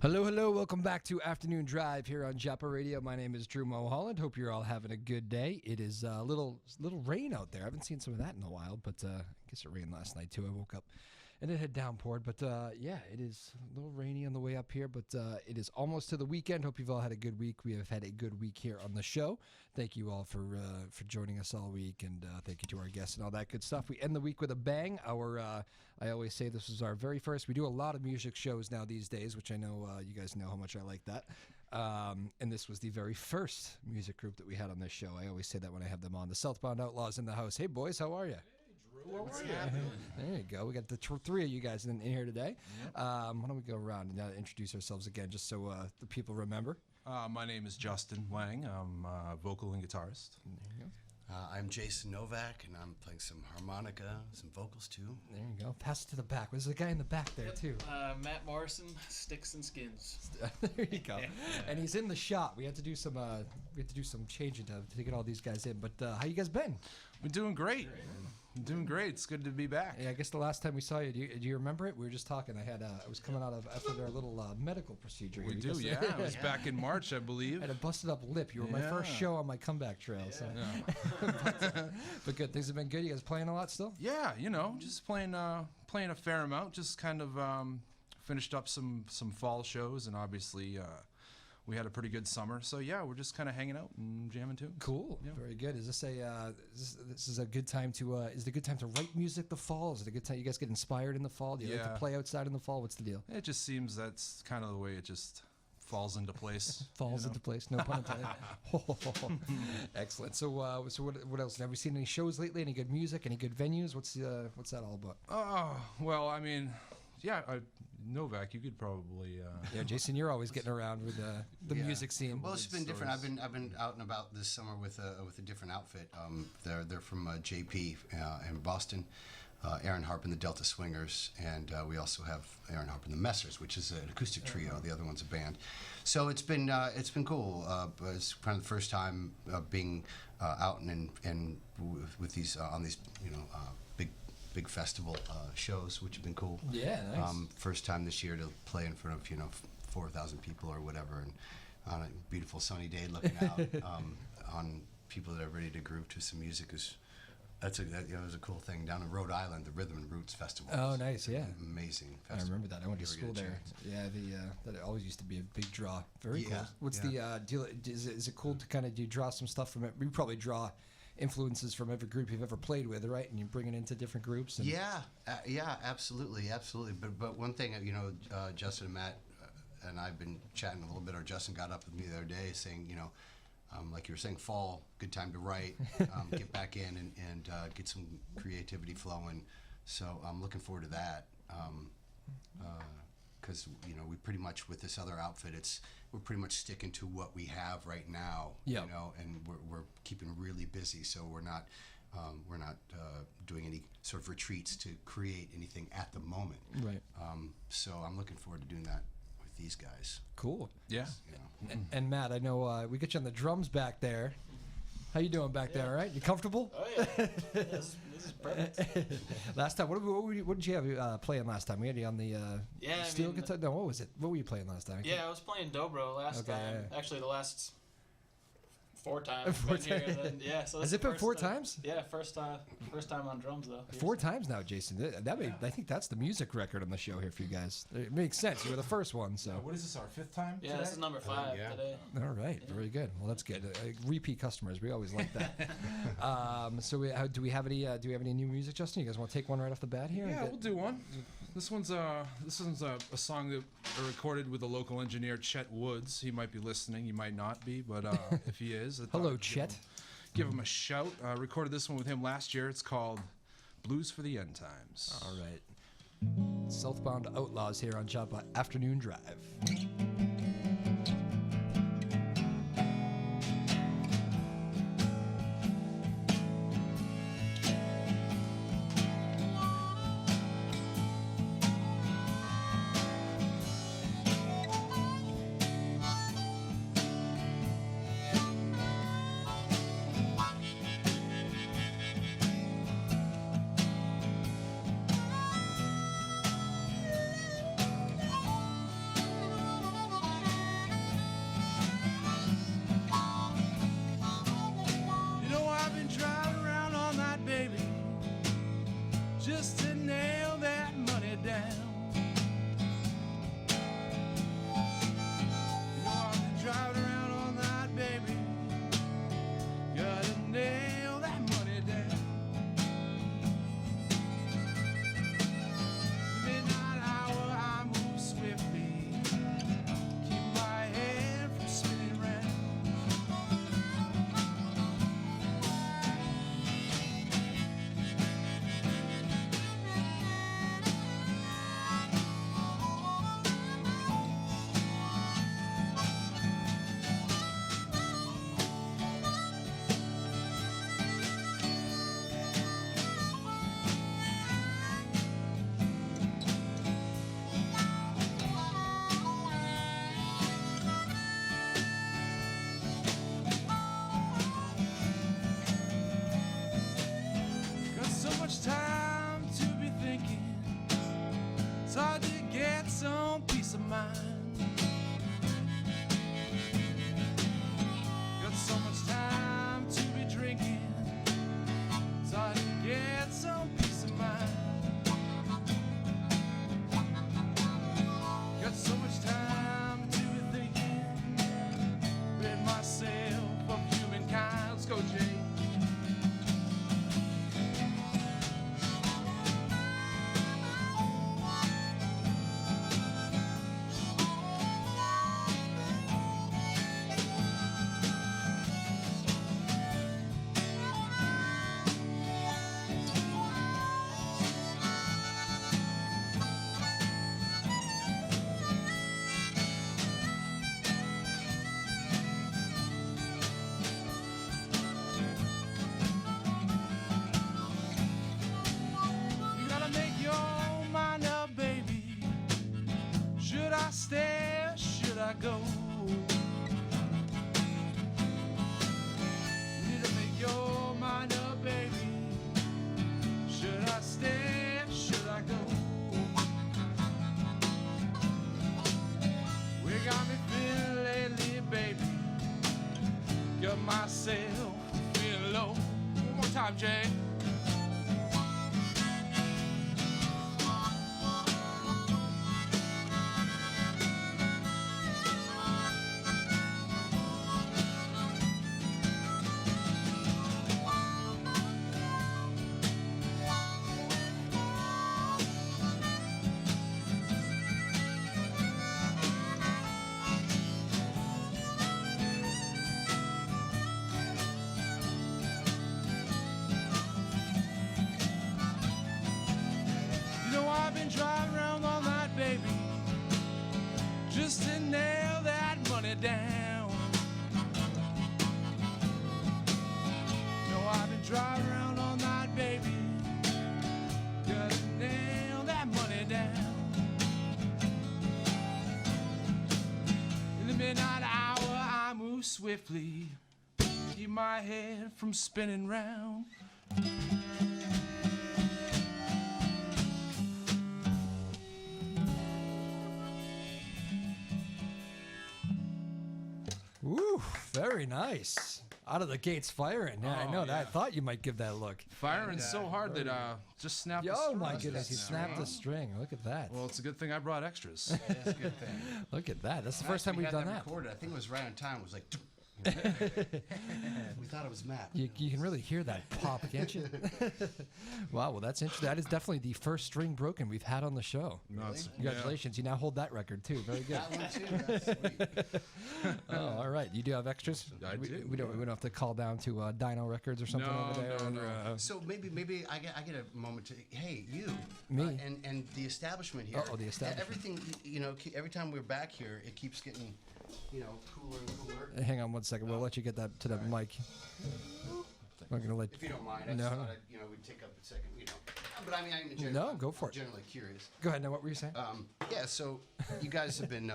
Hello, hello. Welcome back to Afternoon Drive here on Joppa Radio. My name is Drew Moholland. Hope you're all having a good day. It is a little rain out there. I haven't seen some of that in a while, but I guess it rained last night too. I woke up and it had downpoured, but yeah, it is a little rainy on the way up here, but it is almost to the weekend. Hope you've all had a good week. We have had a good week here on the show. Thank you all for joining us all week, and thank you to our guests and all that good stuff. We end the week with a bang. I always say this is our very first. We do a lot of music shows now these days, which I know you guys know how much I like that. And this was the very first music group that we had on this show. I always say that when I have them on. The Southbound Outlaws in the house. Hey, boys, how are you? How are you? There you go. We got the three of you guys in here today. Why don't we go around and introduce ourselves again, just so the people remember. My name is Justin Wang. I'm a vocal and guitarist. There you go. I'm Jason Novak, and I'm playing some harmonica, some vocals too. There you go. Pass it to the back. There's a guy in the back there too. Matt Morrison, Sticks and Skins. There you go. And he's in the shop. We had to do some changing to get all these guys in. But how you guys been? We're doing great. I'm doing great. It's good to be back. Yeah, I guess the last time we saw you, do you remember it? We were just talking. I was coming out of after our little medical procedure. We do, yeah. It was back in March, I believe. I had a busted up lip. You were my first show on my comeback trail. So. But good. Things have been good. You guys playing a lot still? Yeah, just playing a fair amount. Just kind of finished up some fall shows, and obviously we had a pretty good summer. So yeah, we're just kind of hanging out and jamming tunes. Cool. Yeah. Very good. Is this this is a good time to is it a good time to write music the fall? Is it a good time you guys get inspired in the fall? Do you like to play outside in the fall? What's the deal? It just seems that's kind of the way it just falls into place. Into place. No pun intended. Excellent. So what else? Have we seen any shows lately? Any good music? Any good venues? What's that all about? Oh, well, I mean, yeah, Novak, you could probably. Yeah, Jason, you're always getting around with the music scene. Well, it's been different. I've been out and about this summer with a different outfit. They're from JP in Boston. Aaron Harp and the Delta Swingers, and we also have Aaron Harp and the Messers, which is an acoustic trio. The other one's a band. So it's been cool. It's kind of the first time being out and with these on these big festival shows, which have been cool. Yeah, nice. First time this year to play in front of 4,000 people or whatever, and on a beautiful sunny day, looking out on people that are ready to groove to some music is. That was a cool thing down in Rhode Island, the Rhythm and Roots Festival. Oh, nice, yeah. Amazing festival. I remember that. I went to school there. Yeah, that always used to be a big draw. Very cool. What's the deal? Is it cool to kind of do you draw some stuff from it? You probably draw influences from every group you've ever played with, right? And you bring it into different groups. And Yeah, absolutely. But one thing, Justin and Matt and I've been chatting a little bit, or Justin got up with me the other day saying, like you were saying, fall, good time to write, get back in and get some creativity flowing. So I'm looking forward to that. Because we pretty much with this other outfit, we're pretty much sticking to what we have right now. And we're keeping really busy. So we're not doing any sort of retreats to create anything at the moment. Right. So I'm looking forward to doing that with these guys. Cool. Yeah. And Matt, I know we get you on the drums back there. How you doing back there? All right? You comfortable? Oh yeah, this is perfect. Last time, what did you have playing last time? We had you on the steel guitar. No, what was it? What were you playing last time? I was playing dobro last time. Yeah. Actually, the last 4 times. So has it been 4 times? Yeah, first time on drums though. 4 times now, Jason. I think that's the music record on the show here for you guys. It makes sense. You were the first one, so. What is this? Our 5th time? Yeah, this is number 5 today. All right, very good. Well, that's good. Repeat customers, we always like that. So, do we have any new music, Justin? You guys want to take one right off the bat here? Yeah, we'll do one. This one's a song that I recorded with the local engineer Chet Woods. He might be listening. He might not be, but if he is. Hello, Chet. Give him a shout. Recorded this one with him last year. It's called Blues for the End Times. All right. Southbound Outlaws here on Joppa Afternoon Drive. time, Jay. Driving around all night, baby, just to nail that money down. No, I've been driving around all night, baby, just to nail that money down. In the midnight hour, I move swiftly, keep my head from spinning round. Ooh, very nice. Out of the gates firing. Yeah, I know that. I thought you might give that a look. Firing so hard that just snapped the Oh string. my goodness, he snapped the string. Look at that. Well, it's a good thing I brought extras. That's a good thing. Look at that. That's the first time we've done that. Recorded. I think it was right on time. It was like, we thought it was Matt. You can really hear that pop, can't you? Wow, well, that's interesting. That is definitely the first string broken we've had on the show. No, it's- Congratulations. You now hold that record, too. Very good. That one too. That's sweet. Oh, all right. You do have extras? I do. We don't have to call down to Dino Records or something over there? no. So maybe I get a moment to, hey, you, Me? and the establishment here. Uh-oh, the establishment. Everything, every time we're back here, it keeps getting, cooler and cooler. Hang on one second. We'll let you get that to the mic. I'm going to let If you don't mind, I No. just thought we'd take up a second, But I mean, No, go for it. Generally curious. Go ahead. Now, what were you saying? Yeah, so you guys have been,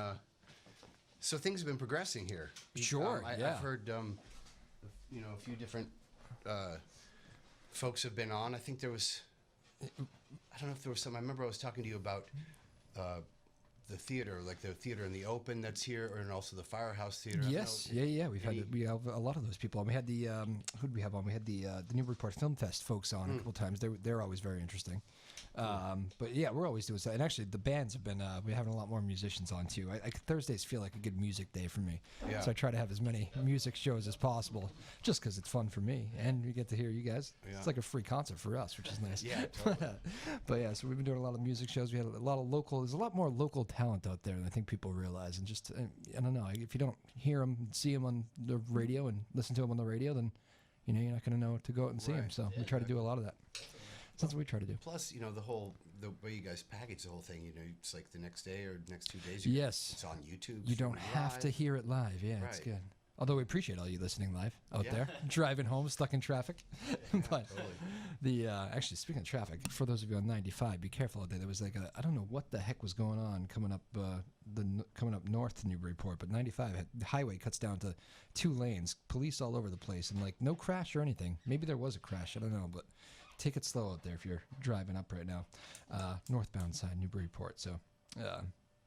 so things have been progressing here. Sure, yeah. I've heard, a few different folks have been on. I think there was, I don't know if there was some, I remember I was talking to you about the theater, like the theater in the open that's here, and also the Firehouse Theater. I don't Yes, know, yeah. We have a lot of those people. We had the who did we have on? We had the Newburyport Film Fest folks on a couple times. They're always very interesting. But yeah, we're always doing that. And actually, the bands have been we're having a lot more musicians on too. Thursdays feel like a good music day for me, Yeah. so I try to have as many music shows as possible, just because it's fun for me, and we get to hear you guys. Yeah. It's like a free concert for us, which is nice. Yeah, totally. But yeah, so we've been doing a lot of music shows. We had a lot of local. There's a lot more local talent out there than I think people realize. And just I don't know, if you don't hear them, see them on the radio, and listen to them on the radio, then you're not going to know to go out and see them. Right. So we try to do a lot of that. So that's what we try to do. Plus, the way you guys package the whole thing, it's like the next day or next 2 days. Yes. It's on YouTube. You don't streaming have to live. hear it live. Yeah, it's Right. good. Although we appreciate all you listening live out Yeah. there, driving home, stuck in traffic. But totally. the actually, speaking of traffic, for those of you on 95, be careful out there. There was like I don't know what the heck was going on coming up coming up north to Newburyport, but 95 the highway cuts down to 2 lanes, police all over the place, and like no crash or anything. Maybe there was a crash, I don't know, but take it slow out there if you're driving up right now, northbound side Newburyport. So.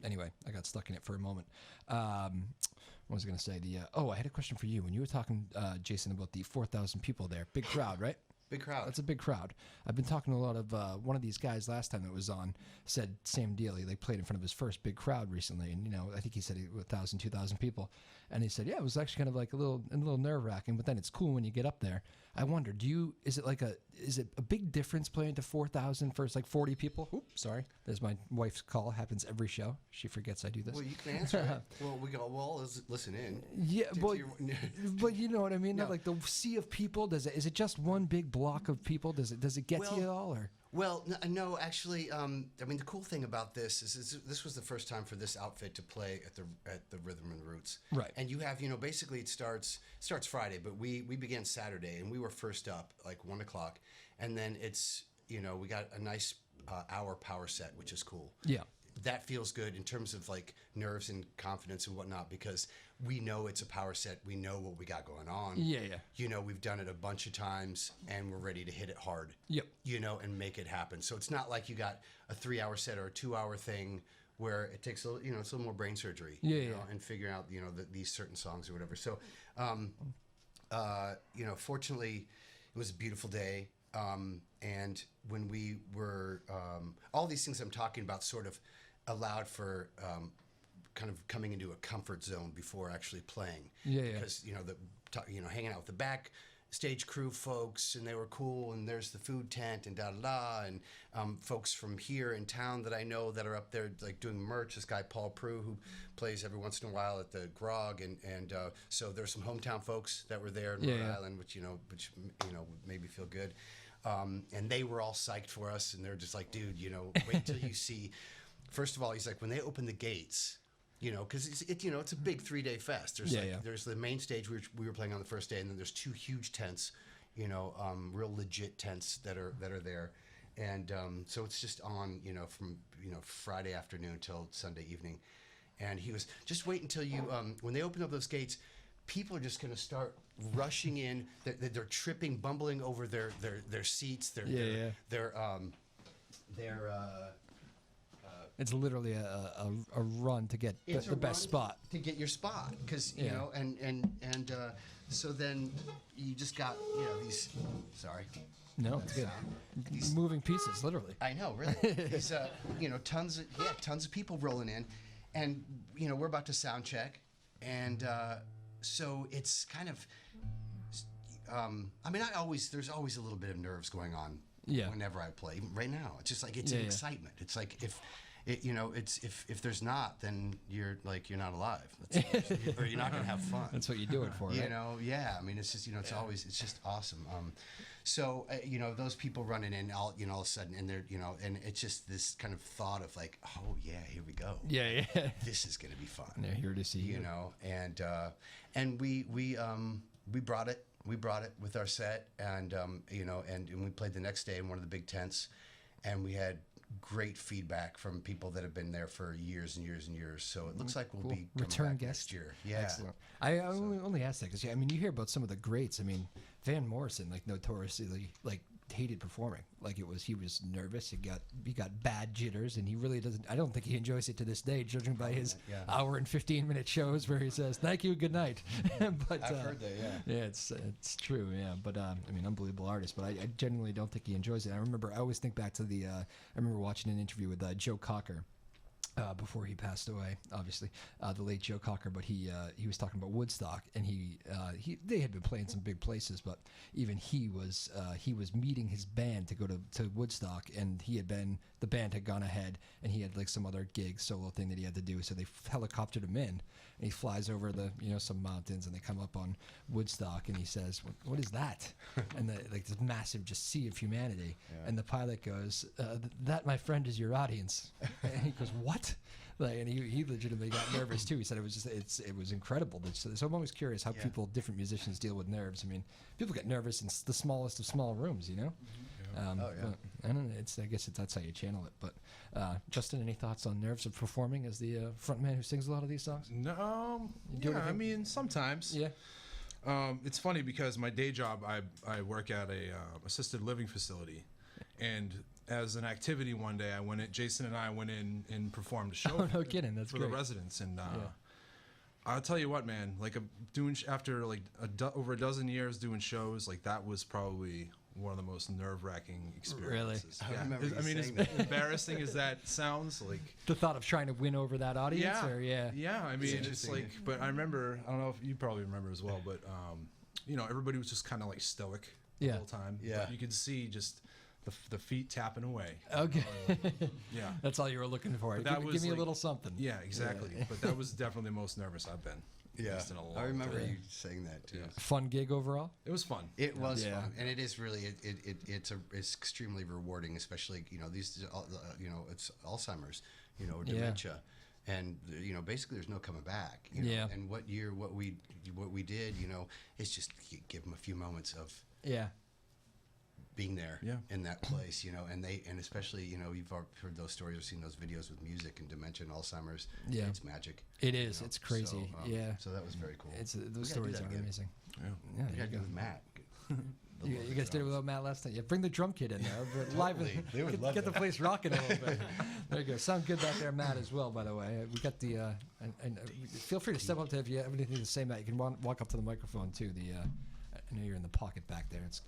Anyway, I got stuck in it for a moment. What was I going to say? I had a question for you. When you were talking, Jason, about the 4,000 people there, big crowd, right? Big crowd. That's a big crowd. I've been talking to a lot of one of these guys last time that was on said same deal. He played in front of his first big crowd recently, and I think he said 1,000, 2,000 people, and he said, yeah, it was actually kind of like a little nerve wracking, but then it's cool when you get up there. I wonder, is it a big difference playing to 4,000 versus like 40 people? Oops, sorry. There's my wife's call. Happens every show. She forgets I do this. Well, you can answer it. Well, let's listen in. Yeah, To but you know what I mean. No. Like the sea of people. Is it just one big block of people? Does it get to you all or? Well, no, actually, the cool thing about this is this was the first time for this outfit to play at the Rhythm and Roots. Right. And you have, basically it starts Friday, but we began Saturday, and we were first up like 1 o'clock, and then it's we got a nice hour power set, which is cool. Yeah. That feels good in terms of like nerves and confidence and whatnot, because we know it's a power set. We know what we got going on. Yeah. We've done it a bunch of times and we're ready to hit it hard. Yep. And make it happen. So it's not like you got a 3-hour set or a 2-hour thing where it takes it's a little more brain surgery. And figuring out, these certain songs or whatever. So, fortunately, It was a beautiful day. And when we were, all these things I'm talking about sort of allowed for kind of coming into a comfort zone before actually playing. Yeah, yeah. Because, hanging out with the back stage crew folks, and they were cool, and there's the food tent and da-da-da, and folks from here in town that I know that are up there like doing merch. This guy Paul Prue, who plays every once in a while at the Grog, and so there's some hometown folks that were there in Rhode Island, which made me feel good. And they were all psyched for us, and they're just like, dude, wait till you see. First of all, he's like, when they open the gates, because it's a big 3-day fest. There's the main stage we were playing on the first day, and then there's 2 huge tents, real legit tents that are there, and so it's just on from Friday afternoon till Sunday evening, and he was just wait until you when they open up those gates, people are just going to start rushing in. They're tripping, bumbling over their seats. It's literally a run to get the best spot. To get your spot, because so then you just got these. Sorry. No, it's good. These moving pieces, literally. I know, really. These tons of people rolling in, and we're about to sound check, and so it's kind of. There's always a little bit of nerves going on. Yeah. Whenever I play, even right now, it's just like it's an excitement. It's like if there's not, then you're not alive, or you're not gonna have fun. That's what you do it for, right? It's just it's just awesome. So those people running in all of a sudden, and they're and it's just this kind of thought of like, oh yeah, here we go. Yeah. This is gonna be fun. And they're here to see you. And we brought it. We brought it with our set, and and we played the next day in one of the big tents, and we had great feedback from people that have been there for years and years and years. So it looks like we'll be return guest next year. Yeah. Excellent. I only asked that because you hear about some of the greats. I mean, Van Morrison, notoriously hated performing. He was nervous. He got bad jitters, and he really doesn't. I don't think he enjoys it to this day, judging by his hour and 15-minute shows where he says "Thank you, good night." But I've heard that. Yeah, it's true. Yeah, but unbelievable artist. But I genuinely don't think he enjoys it. I always think back to I remember watching an interview with Joe Cocker. Before he passed away, obviously, the late Joe Cocker, but he was talking about Woodstock, and they had been playing some big places, but even he was meeting his band to go to Woodstock, and the band had gone ahead, and he had some other gig solo thing that he had to do, so they helicoptered him in, and he flies over some mountains, and they come up on Woodstock, and he says, "What is that?" And this massive just sea of humanity, and the pilot goes, "That, my friend, is your audience," and he goes, "What?" And he legitimately got nervous too. He said it was incredible. So I'm always curious how different musicians deal with nerves. I mean, people get nervous in the smallest of small rooms, Yeah. But I don't know. I guess that's how you channel it. But Justin, any thoughts on nerves of performing as the frontman who sings a lot of these songs? No. Sometimes. Yeah. It's funny because my day job, I work at a assisted living facility, and as an activity one day, Jason and I went in and performed a show. Oh, no kidding. That's for great. the residents, and I'll tell you what, man. After over a dozen years doing shows, that was probably one of the most nerve-wracking experiences. Really? Yeah. I remember as embarrassing as that sounds, the thought of trying to win over that audience. Yeah. I mean, it's but I remember. I don't know if you probably remember as well, but everybody was just kind of stoic the whole time. Yeah. But you could see just the feet tapping away. Okay. Yeah. That's all you were looking for. Give me a little something. Yeah, exactly. Yeah. But that was definitely the most nervous I've been. Yeah. In a long I remember time. you saying that too. Yeah. Fun gig overall? It was fun. It was fun, and it is really it's extremely rewarding, especially these it's Alzheimer's, or dementia, and basically there's no coming back. And what we did, is just give them a few moments of being there in that place, and especially, you've heard those stories or seen those videos with music and dementia and Alzheimer's. Yeah. It's magic. It is. It's crazy. So that was very cool. Those stories are amazing. Yeah. You got to do with Matt. You guys did it without Matt last night. Yeah, bring the drum kit in there. Live They would love get the that. place rocking a little bit. There you go. Sound good back there, Matt, as well, by the way. We got the and feel free to step up to if you have anything to say, Matt. You can walk up to the microphone too. I know you're in the pocket back there. It's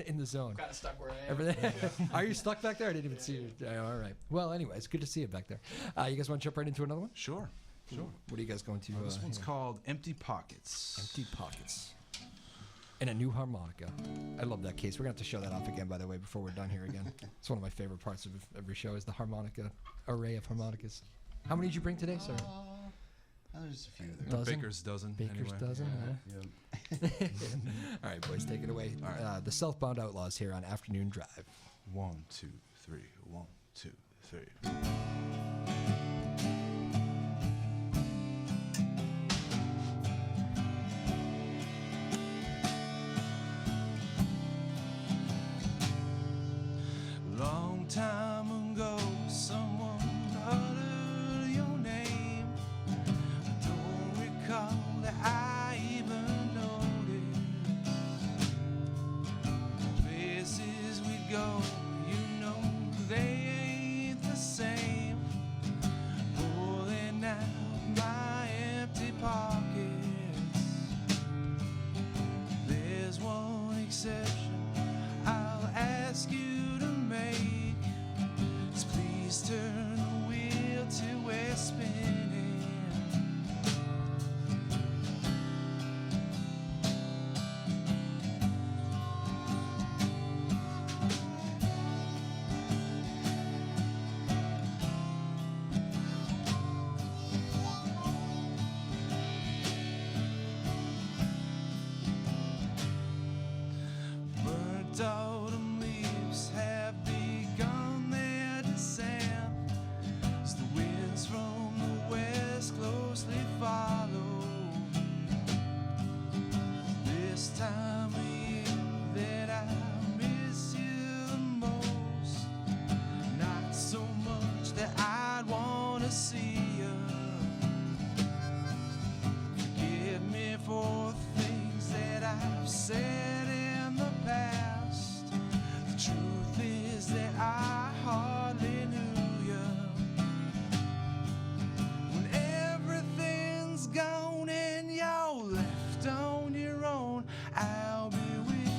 in the zone. Kind of stuck where I am. Everything. Are you stuck back there? I didn't even see you. Yeah, all right. Well, anyway, it's good to see you back there. You guys want to jump right into another one? Sure. What are you guys going to? This one's called Empty Pockets. Empty Pockets. And a new harmonica. I love that case. We're going to have to show that off again, by the way, before we're done here again. It's one of my favorite parts of every show is the harmonica, array of harmonicas. How many did you bring today, sir? There's a few there. Dozen? Baker's dozen. Baker's anyway. dozen. Yeah. All right, boys, take it away. All right. The Southbound Outlaws here on Afternoon Drive. 1, 2, 3. 1, 2, 3. Long time ago, someone uttered your name. I don't recall that I even noticed. Places we go, you know they ain't the same. Pulling out my empty pockets. There's one exception I'll ask you to make. Is please turn the wheel to we're spinning. Burnt autumn leaves have begun their descent as the winds from the west closely follow. This time of year that I miss you the most, not so much that I'd want to see you. Forgive me for things that I've said in the past. The truth is that I hardly knew you. When everything's gone and you're left on your own, I'll be with you.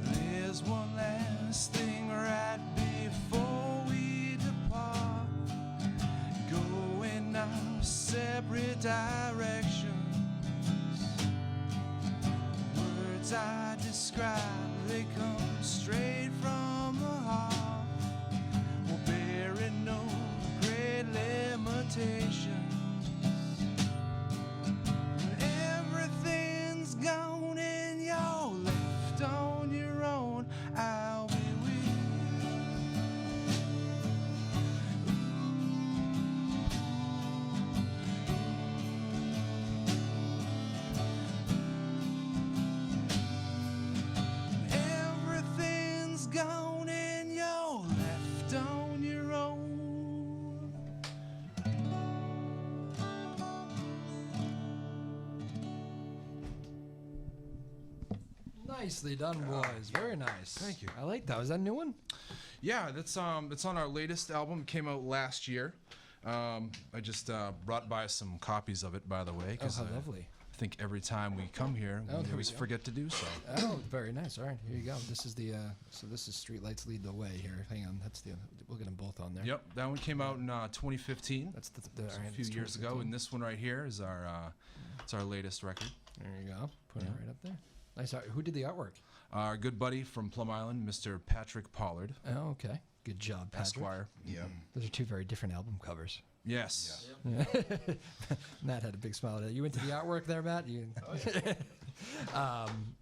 There's one last thing right before we depart, going our separate directions. Words I describe, they come straight from the heart, well, bearing no great limitations. When everything's gone and you're left on your own, I'll be with you. Everything's gone and you're left on your own. Nicely done, boys. Very nice. Thank you. I like that. Was that a new one? Yeah, that's it's on our latest album. It came out last year. I just brought by some copies of it, by the way, Oh, because how I lovely. think every time we come here, Oh, we there we always go. forget to do so. Oh, very nice. All right, here you go. This is the so this is Streetlights Lead the Way here. Hang on, that's the we'll get them both on there. Yep, that one came out in 2015. That's the So all right, a few it's years ago, 2015. and this one right here is our It's our latest record. There you go. Put it right up there. Nice art. Who did the artwork? Our good buddy from Plum Island, Mr. Patrick Pollard. Oh, okay. Good job, Patrick. Esquire. Yeah. Those are two very different album covers. Yes. Matt had a big smile. You into the artwork there, Matt? You...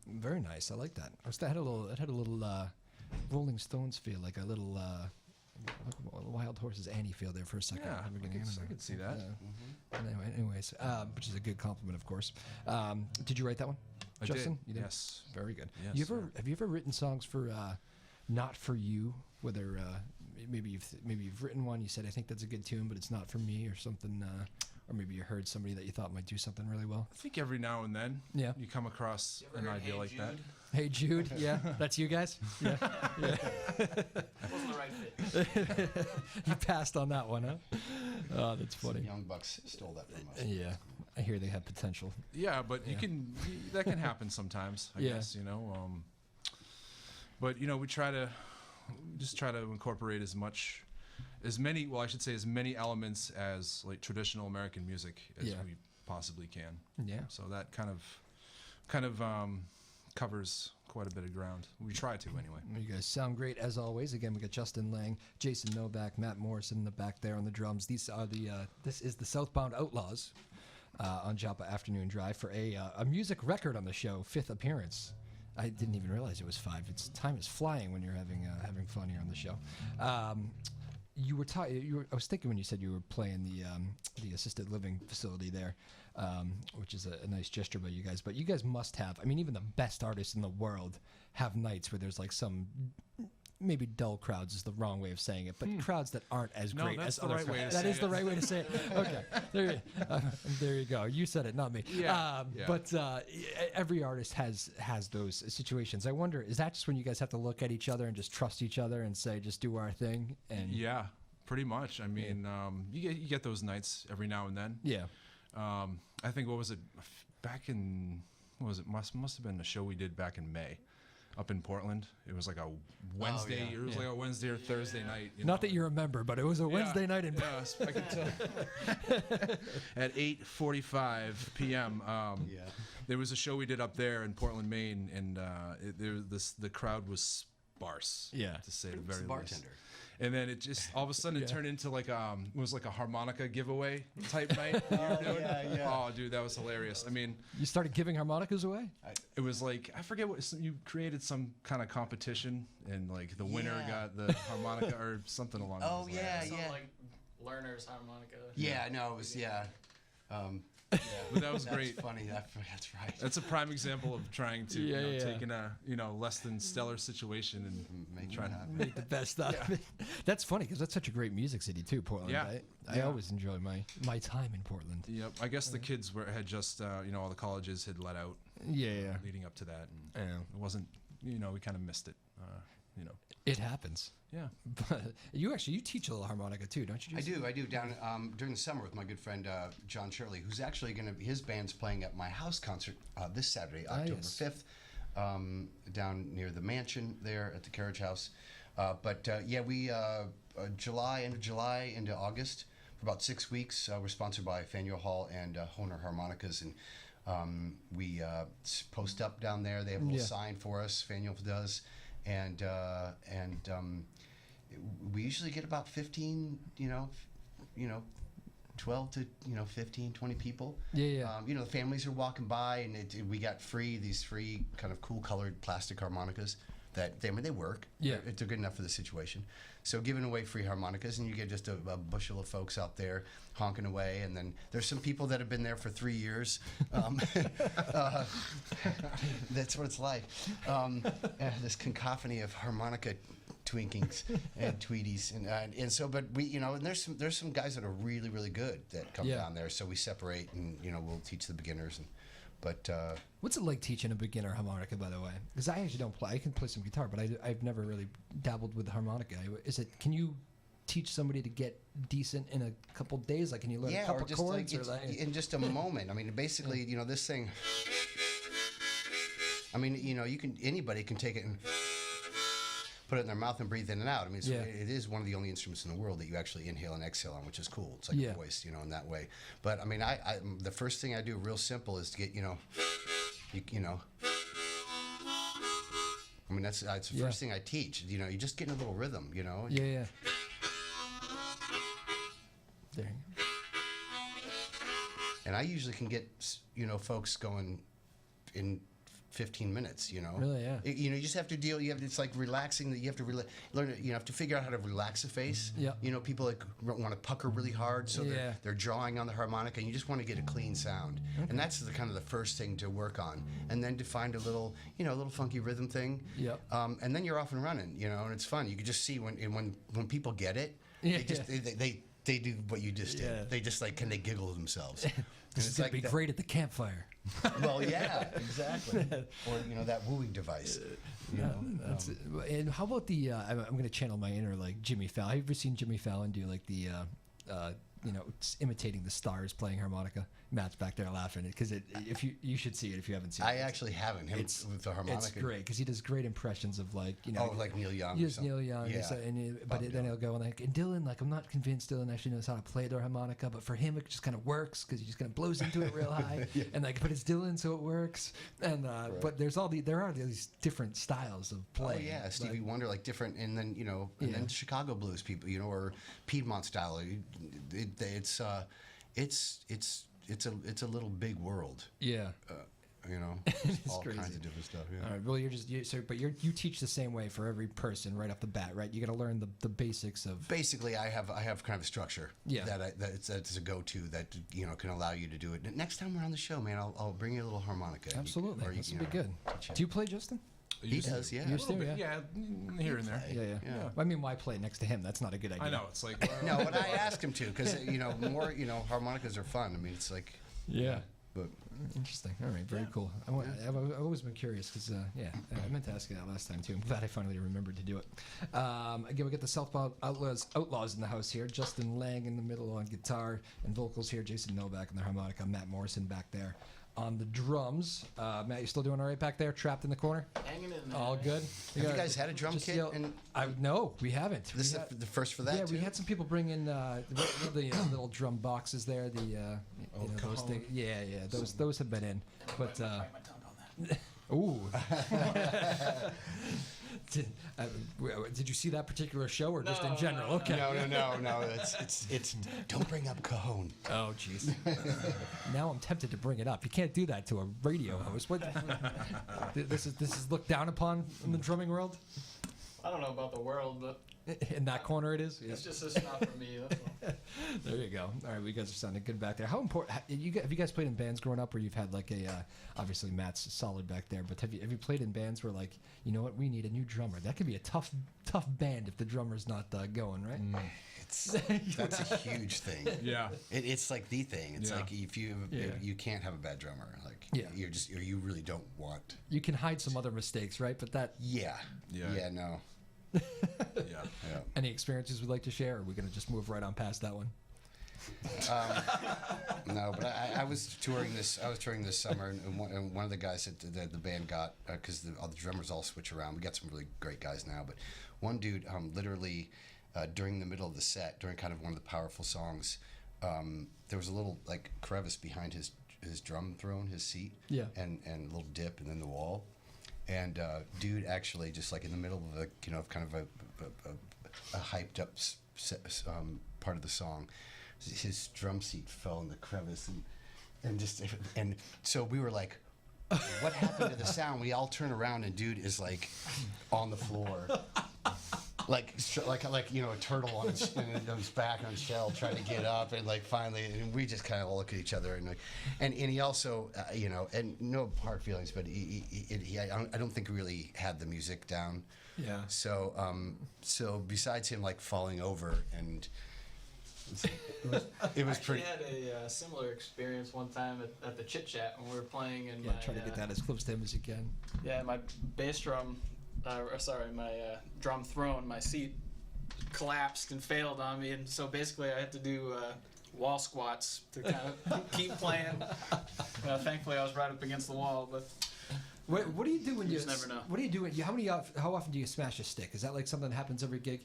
very nice. I like that. I had a little Rolling Stones feel, like a little Wild Horses Annie feel there for a second. Yeah, I could see that. Anyways, which is a good compliment, of course. Did you write that one, I Justin? did. You did? Yes. Very good. Yes, Have you ever written songs for Not For You? Whether maybe you've written one, you said, I think that's a good tune, but it's not for me, or something, or maybe you heard somebody that you thought might do something really well. I think every now and then you come across an idea like that. Hey Jude, yeah, that's you guys. Yeah, Wasn't the right fit. you passed on that one, huh? Oh, that's funny. Young Bucks stole that from us. Yeah, I hear they have potential. Yeah, but that can happen sometimes, I guess, But we just try to incorporate as many elements as like traditional American music as we possibly can. Yeah. So that kind of covers quite a bit of ground. We try to anyway. You guys sound great as always. Again, we got Justin Lang, Jason Novak, Matt Morrison in the back there on the drums. These are this is the Southbound Outlaws on Joppa Afternoon Drive for a music record on the show, 5th appearance. I didn't even realize it was 5. Time is flying when you're having fun here on the show. I was thinking when you said you were playing the assisted living facility there, which is a nice gesture by you guys. But you guys must have. I mean, even the best artists in the world have nights where there's like some. Maybe dull crowds is the wrong way of saying it, but crowds that aren't as great as other crowds. That is the right way to say it. Okay, there you go. You said it, not me. Yeah. But every artist has those situations. I wonder, is that just when you guys have to look at each other and just trust each other and say, just do our thing? And yeah, pretty much. I mean, you get those nights every now and then. Yeah. I think must have been a show we did back in May. Up in Portland, it was like a Wednesday. Oh, yeah. It was like a Wednesday or Thursday night. Not that you remember, but it was a Wednesday night in. Yes, I can tell. At 8:45 p.m. There was a show we did up there in Portland, Maine, and the crowd was sparse. Yeah, to say the very least. Bartender. And then it just all of a sudden it turned into like it was like a harmonica giveaway type night. You were doing. Oh, dude, that was hilarious. I mean, you started giving harmonicas away. It was like I forget what you created some kind of competition, and like the winner got the harmonica or something along those lines. Something like learner's harmonica. Yeah, no, it was But that was great. That's funny. That's right. That's a prime example of trying to take in a less than stellar situation and try to make the best out of it. That's funny because that's such a great music city too, Portland. Yeah. I always enjoy my time in Portland. Yep. I guess the kids had just all the colleges had let out. Leading up to that, and it wasn't. We kind of missed it. It happens. Yeah. But you teach a little harmonica too, don't you? Jason? I do down during the summer with my good friend John Shirley, who's actually his band's playing at my house concert this Saturday, October 5th, down near the mansion there at the Carriage House. We end of July into August for about 6 weeks. We're sponsored by Faneuil Hall and Honer Harmonicas, and we post up down there. They have a little sign for us. Faneuil does, and we usually get about 15, 12 to 15, 20 people. The families are walking by, and we got these free kind of cool colored plastic harmonicas that they work. They're good enough for the situation. So giving away free harmonicas, and you get just a bushel of folks out there honking away, and then there's some people that have been there for 3 years. That's what it's like. This cacophony of harmonica twinkings and tweeties, and so, but we, and there's some guys that are really, really good that come down there. So we separate, and we'll teach the beginners. But what's it like teaching a beginner harmonica, by the way? Because I actually don't play. I can play some guitar, but I've never really dabbled with the harmonica. Can you teach somebody to get decent in a couple days? Like, can you learn a couple chords? In just a moment. I mean, basically, this thing. I mean, anybody can take it and put it in their mouth and breathe in and out. I mean, Yeah. it is one of the only instruments in the world that you actually inhale and exhale on, which is cool. It's like Yeah. a voice, in that way. But I mean, I the first thing I do real simple is to get, you know. I mean, that's the first thing I teach. You just get in a little rhythm, Yeah, yeah. There you go. And I usually can get, folks going in 15 minutes, Really, yeah. You just have to it's like relaxing, that you have to learn, you have to figure out how to relax a face. Yeah. People like want to pucker really hard, so Yeah. they're drawing on the harmonica, and you just want to get a clean sound. And that's the kind of the first thing to work on. And then to find a little, a little funky rhythm thing. Yep. And then you're off and running, and it's fun. You can just see when people get it, Yeah. they do what you just did. Yeah. They just they giggle themselves. This is going to be great at the campfire. Well, yeah, exactly. Or that wooing device. And how about the? I'm going to channel my inner Jimmy Fallon. Have you ever seen Jimmy Fallon do the? Imitating the stars playing harmonica. Matt's back there laughing because if you should see it if you haven't seen it. I actually haven't. Him with the harmonica. It's great because he does great impressions of like Neil Young. He does Neil Young. Yeah. Then he'll go and Dylan, I'm not convinced Dylan actually knows how to play the harmonica, but for him it just kind of works because he just kind of blows into it real high, Yeah. and but it's Dylan, so it works. And but there are these different styles of playing. Oh yeah, Stevie Wonder, different, and then then Chicago blues people, or Piedmont style. It's a little big world. Yeah. It's all crazy. kinds of different stuff. Yeah. All right. Well, you teach the same way for every person right off the bat, right? You got to learn the basics of. Basically, I have kind of a structure. Yeah. That's a go-to that can allow you to do it. Next time we're on the show, man, I'll bring you a little harmonica. Absolutely. This would be good. teach you. Do you play, Justin? He does, yeah. You A little do, bit, yeah. here and there. Yeah. I mean, why play next to him? That's not a good idea. I know, it's like... No, but I asked him to because more harmonicas are fun. I mean, it's like Yeah. But Interesting. All right. Very cool. I've always been curious because, I meant to ask you that last time too. I'm glad I finally remembered to do it. Again, we got the Southbound Outlaws in the house here. Justin Lang in the middle on guitar and vocals here. Jason Novak on the harmonica. Matt Morrison back there on the drums. Matt, you still doing all right back there, trapped in the corner? Hanging in there. All good? have you guys had a drum kit? No, we haven't. This is the first for that, Yeah, too? we had some people bring in the little drum boxes there. Those things. Yeah. Those have been in. But Bite my tongue on that. ooh. Did you see that particular show or just in general? No, Okay. No. It's don't bring up Cajon. Oh, jeez. Now I'm tempted to bring it up. You can't do that to a radio host. What? This is looked down upon in the drumming world. I don't know about the world, but In that corner, it is. it's not for me. That's all. There you go. All right, you guys are sounding good back there. How important? Have you guys played in bands growing up, where you've had obviously Matt's solid back there, but have you played in bands where you know what, we need a new drummer? That could be a tough band if the drummer's not going, right? That's a huge thing. Yeah. It's like the thing. It's Yeah. like if you can't have a bad drummer. You really don't want. You can hide some other mistakes, right? But that. Yeah. No. Yeah. Any experiences we'd like to share? Or are we gonna just move right on past that one? No, but I was touring this. I was touring this summer, and one of the guys that the band got, because all the drummers all switch around. We got some really great guys now, but one dude literally during the middle of the set, during kind of one of the powerful songs, there was a little crevice behind his drum throne, his seat, and a little dip, and then the wall. And dude actually just in the middle of kind of a hyped up part of the song, his drum seat fell in the crevice and so we were like, what happened to the sound? We all turn around and dude is on the floor. Like a turtle on his back on his shell trying to get up, and finally, and we just kind of look at each other, and he also and no hard feelings, but I don't think he really had the music down. Yeah. So besides him falling over, and it was pretty. I had a similar experience one time at the Chit Chat when we were playing, and Try to get that as close to him as you can. Yeah, my bass drum. My drum throne, my seat collapsed and failed on me, and so basically I had to do wall squats to kind of keep playing. Thankfully, I was right up against the wall, but What do you do when you you just never know. What do you do when how often do you smash a stick? Is that like something that happens every gig?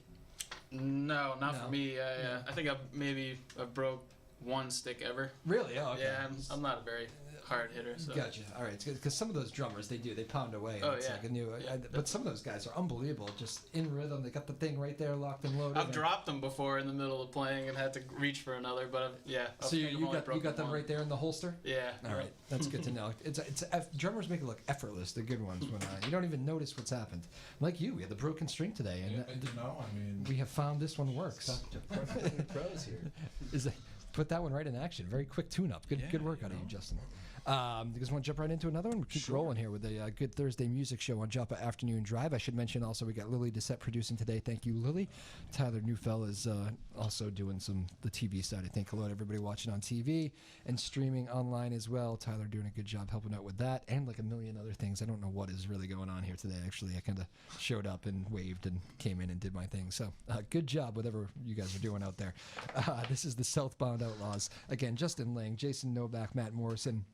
No, not No. for me. I think I broke one stick ever. Really? Oh, okay. Yeah, I'm not a very hard hitter. So. Gotcha. All right, because some of those drummers they pound away. And Oh, it's yeah. like a new. Yeah, but some of those guys are unbelievable, just in rhythm. They got the thing right there, locked and loaded. I've dropped them before in the middle of playing and had to reach for another, but So you got them right there in the holster. Yeah. All right, that's good to know. Drummers make it look effortless. The good ones when you don't even notice what's happened. Like you, we had the broken string today, and we have found this one works. Pros here. Put that one right in action. Very quick tune-up. Good work out of you, Justin. You guys want to jump right into another one? We keep rolling here with a good Thursday music show on Joppa Afternoon Drive. I should mention also we got Lily Doucette producing today. Thank you, Lily. Tyler Neufeld is also doing the TV side. I think hello to everybody watching on TV and streaming online as well. Tyler doing a good job helping out with that and like a million other things. I don't know what is really going on here today. Actually, I kind of showed up and waved and came in and did my thing. So good job, whatever you guys are doing out there. This is the Southbound Outlaws. Again, Justin Lang, Jason Novak, Matt Morrison.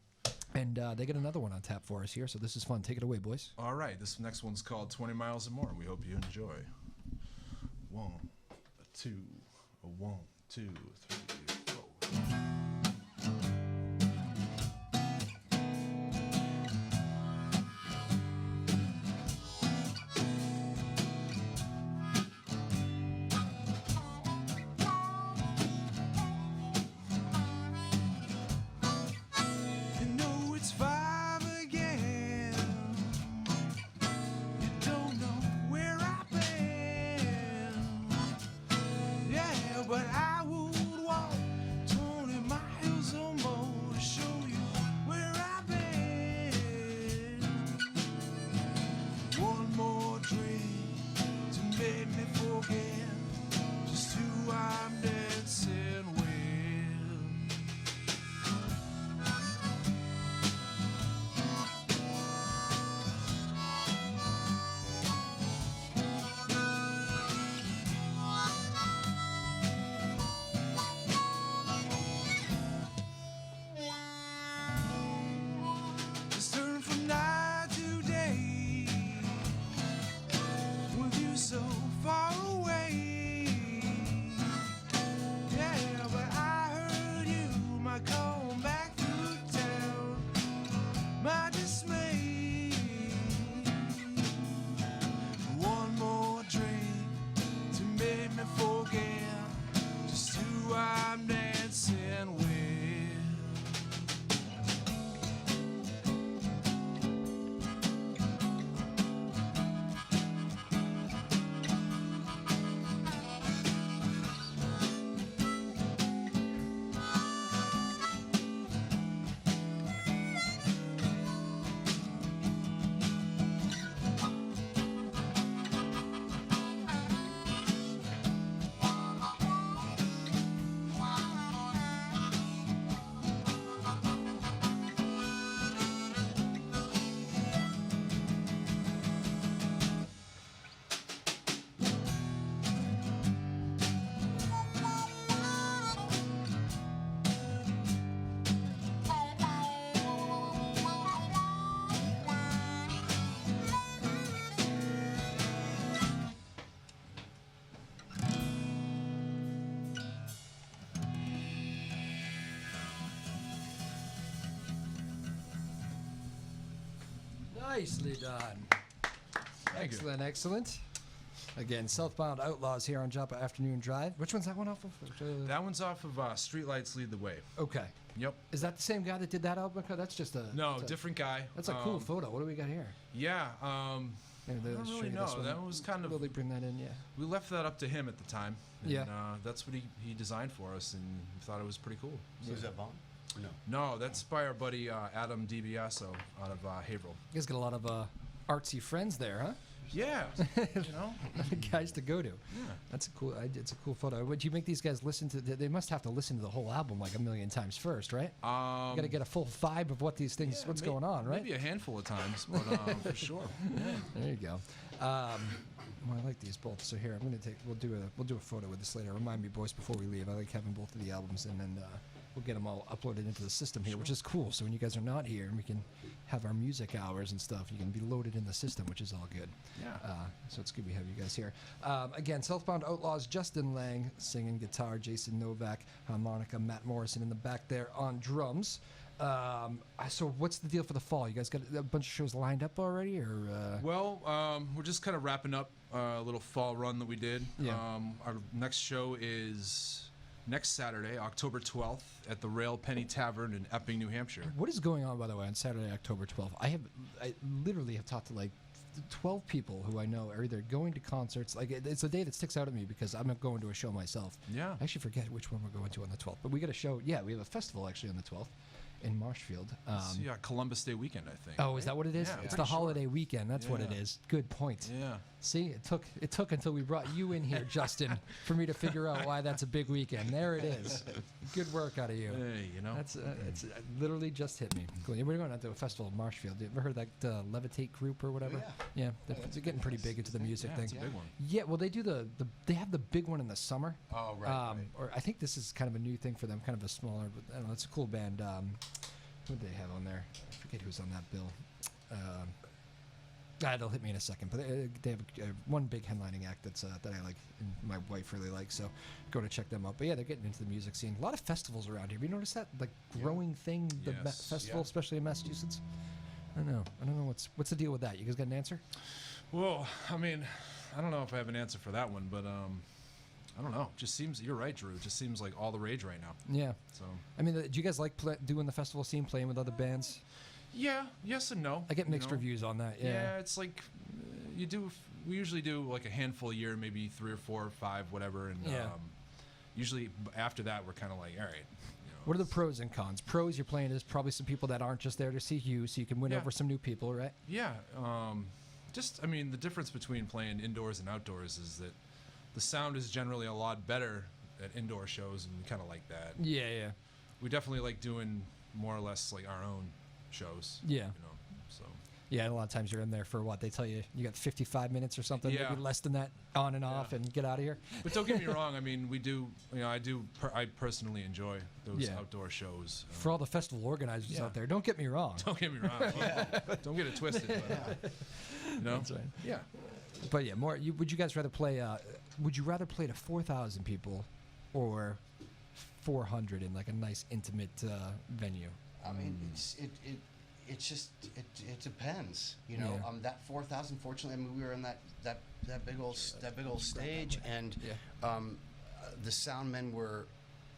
And they get another one on tap for us here, so this is fun. Take it away, boys. All right, this next one's called 20 Miles or More. We hope you enjoy. 1, 2, 1, 2, 3, 4. But I would walk 20 miles or more to show you where I've been. One more drink to make me forget just who I'm dancing with. Just turn from night to day with you so far away. Yeah, but I heard you might come back through town. My dismay. One more drink to make me forget just who I'm dancing with. Nicely done. Thank you. Excellent. Again, Southbound Outlaws here on Joppa Afternoon Drive. Which one's that one off of? That one's off of Streetlights Lead the Way. Okay. Yep. Is that the same guy that did that album? That's just a... No, that's a- different guy. That's a cool photo. What do we got here? Yeah. Maybe I they'll don't show really you know. this one. That was kind of. Lily bring that in, yeah. We left that up to him at the time. And, Yeah. That's what he designed for us, and we thought it was pretty cool. So is that Vaughn? No. No, that's by our buddy Adam DiBiaso out of Haverhill. You guys got a lot of artsy friends there, huh? Yeah. You know. Guys to go to. Yeah. That's a cool. It's a cool photo. Would you make these guys listen to? They must have to listen to the whole album like a million times first, right? You got to get a full vibe of what these things, going on, right? Maybe a handful of times, but for sure. Yeah. There you go. Well, I like these both. So here, I'm gonna take. We'll do a photo with this later. Remind me, boys, before we leave. I like having both of the albums, and then we'll get them all uploaded into the system here, which is cool. So when you guys are not here, and we can have our music hours and stuff, you can be loaded in the system, which is all good. Yeah. So it's good we have you guys here. Again, Southbound Outlaws, Justin Lang singing guitar, Jason Novak harmonica, Matt Morrison in the back there on drums. So what's the deal for the fall? You guys got a bunch of shows lined up already, or? Well, we're just kind of wrapping up a little fall run that we did. Yeah. Our next show is next Saturday, October 12th, at the Rail Penny Tavern in Epping, New Hampshire. What is going on, by the way, on Saturday, October 12th? I literally have talked to like 12 people who I know are either going to concerts. Like it's a day that sticks out at me because I'm not going to a show myself. Yeah. I actually forget which one we're going to on the 12th, but we got a show. Yeah, we have a festival actually on the 12th in Marshfield. Yeah, Columbus Day weekend, I think. Oh, is that what it is? Yeah, It's pretty the holiday weekend. That's what it Yeah. is. Good point. Yeah. See, it took until we brought you in here, Justin, for me to figure out why that's a big weekend. There it is. Good work out of you. Hey, you know. That's it's literally just hit me. Cool. Yeah, we're going out to a festival in Marshfield. You ever heard that Levitate group or whatever? Yeah, they're getting pretty big into the music Yeah, thing. it's a big one. Yeah, well, they do they have the big one in the summer. Oh, right. Or I think this is kind of a new thing for them, kind of a smaller, but I don't know, it's a cool band. What did they have on there? I forget who's on that bill. They'll hit me in a second, but they have one big headlining act that I like, and my wife really likes, so go to check them out. But yeah, they're getting into the music scene. A lot of festivals around here. Have you noticed that, like, growing thing, the Yes. festival, especially in Massachusetts? I don't know what's the deal with that. You guys got an answer? Well, I mean, I don't know if I have an answer for that one, but I don't know. Just seems, you're right, Drew. It just seems like all the rage right now. Yeah. So. I mean, do you guys like doing the festival scene, playing with other bands? Yeah. Yes and no. I get you mixed know? reviews on that. Yeah. Yeah, it's like we usually do like a handful a year, maybe 3 or 4 or 5, whatever, and Yeah. usually after that we're kind of like, all right. You know, What are the pros and cons? Pros, you're playing is probably some people that aren't just there to see you, so you can win Yeah. over some new people, right? Yeah. Just, I mean, the difference between playing indoors and outdoors is that the sound is generally a lot better at indoor shows, and we kind of like that. Yeah, yeah. We definitely like doing more or less like our own shows. Yeah. You know, so. Yeah, and a lot of times you're in there for what? They tell you got 55 minutes or something, Yeah. maybe less than that, on and off, and get out of here. But don't get me wrong. I mean, we do. You know, I personally enjoy those Yeah. outdoor shows. For all the festival organizers Yeah. out there, don't get me wrong. Don't get me wrong. Don't get it twisted. But, you know. That's right. Yeah. But yeah, would you guys rather play? Would you rather play to 4,000 people, or 400 in like a nice intimate venue? I mean, it's just it depends, you know. Yeah. That 4,000. Fortunately, I mean, we were on that big old stage, and Yeah. the sound men were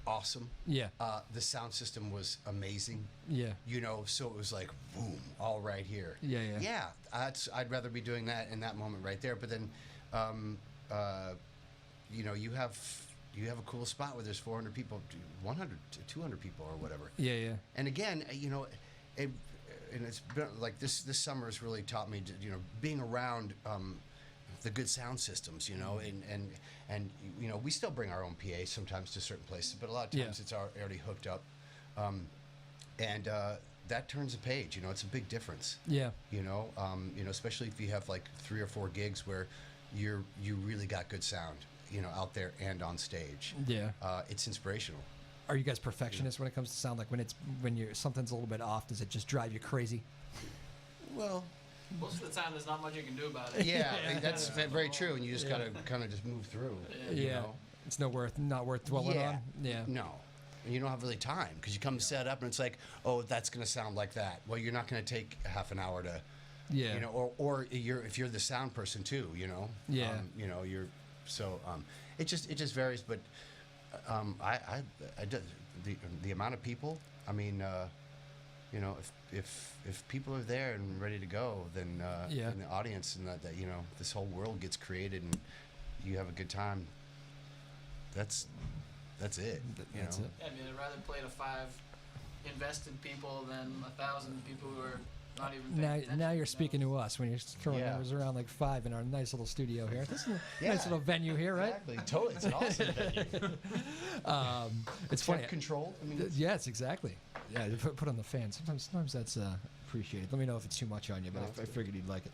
awesome. Yeah. The sound system was amazing. Yeah. You know, so it was like boom, all right here. Yeah, yeah. I'd rather be doing that in that moment right there. But then, you know, you have a cool spot where there's 400 people, 100 to 200 people or whatever. Yeah, yeah. And again, you know, and it's been like this summer has really taught me to, you know, being around the good sound systems, you know, and you know, we still bring our own PA sometimes to certain places, but a lot of times Yeah. it's already hooked up, and that turns a page. You know, it's a big difference. Yeah. You know, especially if you have like 3 or 4 gigs where you really got good sound, you know, out there and on stage. Yeah. It's inspirational. Are you guys perfectionists when it comes to sound? Like when something's a little bit off, does it just drive you crazy? Well, Most of the time, there's not much you can do about it. yeah, that's very true, and you just gotta kind of just move through. You Yeah. know? It's not worth dwelling on. Yeah. No. And you don't have really time because you come set up and it's like, oh, that's going to sound like that. Well, you're not going to take half an hour to, Yeah. you know, or if you're the sound person too, you know. Yeah. You know, it just varies, but I the amount of people. I mean, you know, if people are there and ready to go, then in the audience and that you know this whole world gets created and you have a good time. That's it. That's you know? it. Yeah, I mean, I'd rather play to 5 invested people than 1,000 people who are not even paying attention, Now you you're know? speaking to us when you're throwing Yeah. numbers around like 5 in our nice little studio here. This is a Yeah. nice little venue here, right? Exactly. Totally. It's an awesome venue. It's funny. Controlled. I mean, Yes, exactly. Yeah, you put on the fan. Sometimes that's appreciate it. Let me know if it's too much on you, but I figured you'd like it.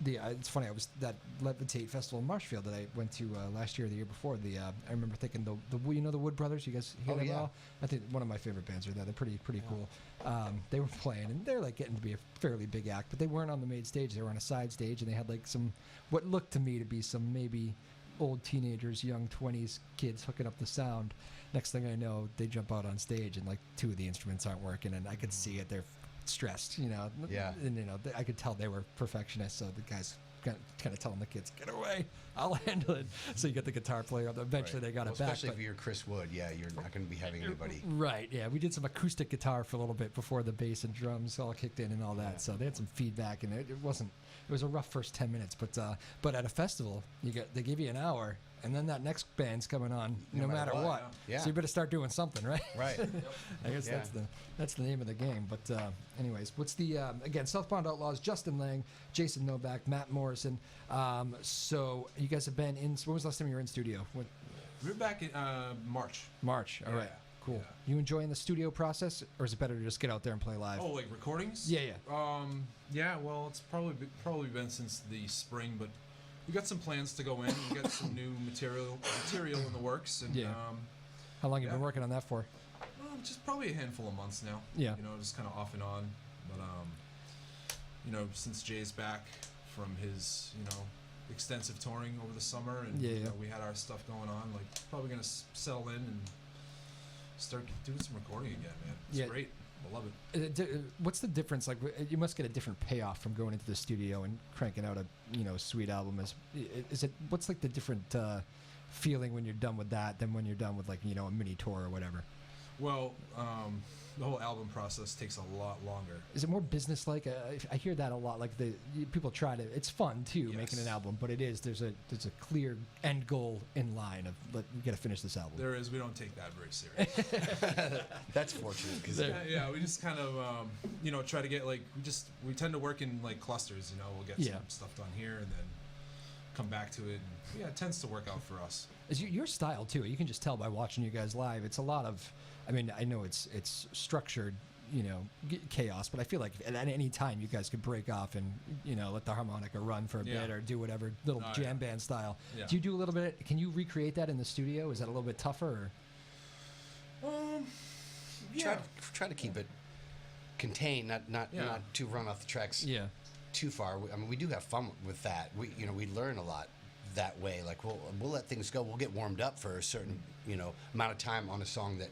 It's funny. I was that Levitate Festival in Marshfield that I went to last year or the year before. I remember thinking the Wood Brothers. You guys hear them at all? I think one of my favorite bands are there. They're pretty cool. They were playing, and they're like getting to be a fairly big act, but they weren't on the main stage. They were on a side stage, and they had like some what looked to me to be some maybe old teenagers, young 20s kids hooking up the sound. Next thing I know, they jump out on stage and like 2 of the instruments aren't working, and I could see it. They're stressed, Yeah. And I could tell they were perfectionists. So the guys kind of telling the kids, "Get away, I'll handle it." So you get the guitar player. Eventually, they got it back. Especially if you're Chris Wood, you're not going to be having anybody. Right. Yeah, we did some acoustic guitar for a little bit before the bass and drums all kicked in and all that. So they had some feedback, and it was a rough first 10 minutes. But at a festival, they give you an hour. And then that next band's coming on, no matter what. Yeah. So you better start doing something, right? Right. I guess that's the name of the game. But anyways, what's the again? Southbound Outlaws, Justin Lang, Jason Novak, Matt Morrison. So you guys have been in. When was the last time you were in studio? We were back in March. March. All right. Cool. Yeah. You enjoying the studio process, or is it better to just get out there and play live? Oh, like recordings? Yeah. Yeah. Well, it's probably been since the spring, but we got some plans to go in. We got some new material in the works, and How long have you been working on that for? Just probably a handful of months now. Yeah. Just kind of off and on, but since Jay's back from his extensive touring over the summer, and we had our stuff going on. Like, probably gonna settle in and start doing some recording again, man. It's great. I love it. What's the difference? Like, you must get a different payoff from going into the studio and cranking out a sweet album. What's like the different feeling when you're done with that than when you're done with like a mini tour or whatever? Well, the whole album process takes a lot longer. Is it more business-like? I hear that a lot. Like people try to. It's fun too, making an album, but there's a clear end goal in line of we got to finish this album. There is. We don't take that very serious. That's fortunate. Cause we just kind of try to get we tend to work in like clusters. We'll get some stuff done here and then come back to it. And, it tends to work out for us. Is your style too? You can just tell by watching you guys live. It's a lot of. I mean, I know it's structured, chaos, but I feel like at any time you guys could break off and, let the harmonica run for a bit or do whatever, little jam band style. Yeah. Do you do a little bit? Can you recreate that in the studio? Is that a little bit tougher? Try to keep it contained, not to run off the tracks too far. We do have fun with that. We learn a lot that way. Like we'll let things go. We'll get warmed up for a certain amount of time on a song that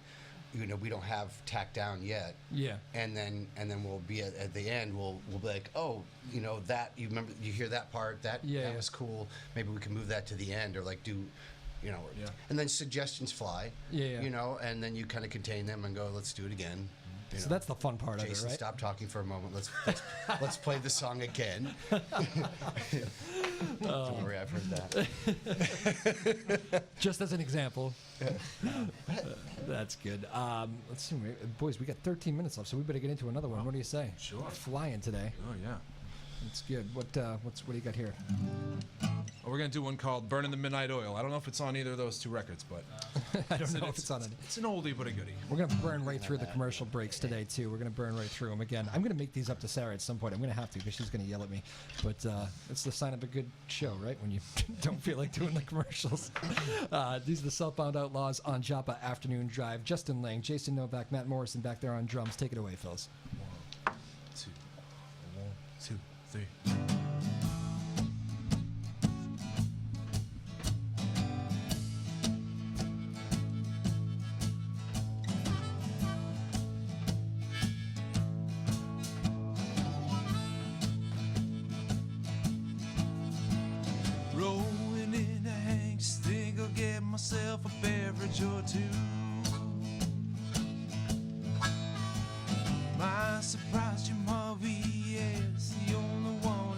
we don't have tacked down yet. Yeah. And then we'll be at the end. We'll be like, that you remember, you hear that part that was cool. Maybe we can move that to the end or like do. And then suggestions fly. And then you kind of contain them and go, let's do it again. So that's the fun part Jason, of it, right? Stop talking for a moment. Let's play the song again. Don't worry, I've heard that. Just as an example. That's good. Let's see, boys. We got 13 minutes left, so we better get into another one. What do you say? Sure. We're flying today. Oh yeah. That's good. What do you got here? Oh, we're gonna do one called "Burning the Midnight Oil." I don't know if it's on either of those two records, but I don't know if it's on it. It's an oldie but a goodie. We're gonna burn right through the commercial breaks today too. We're gonna burn right through them again. I'm gonna make these up to Sarah at some point. I'm gonna have to because she's gonna yell at me. But it's the sign of a good show, right? When you don't feel like doing the commercials. These are the Southbound Outlaws on Joppa Afternoon Drive. Justin Lang, Jason Novak, Matt Morrison back there on drums. Take it away, Phils. 1, 2, 3. Rolling in the Hanks, think I'll get myself a beverage or two. My surprise, Jim Harvey is the only one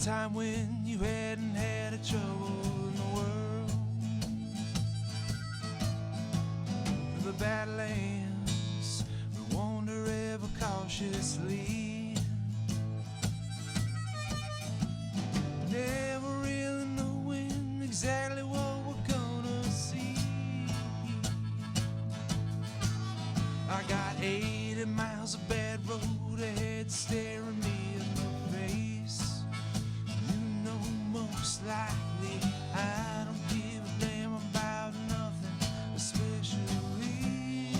time when you hadn't had a trouble in the world. The Badlands, we wander ever cautiously, never really knowing exactly what we're gonna see. I got 80 miles of bad road ahead staring me in the face. You know, most likely I don't give a damn about nothing, especially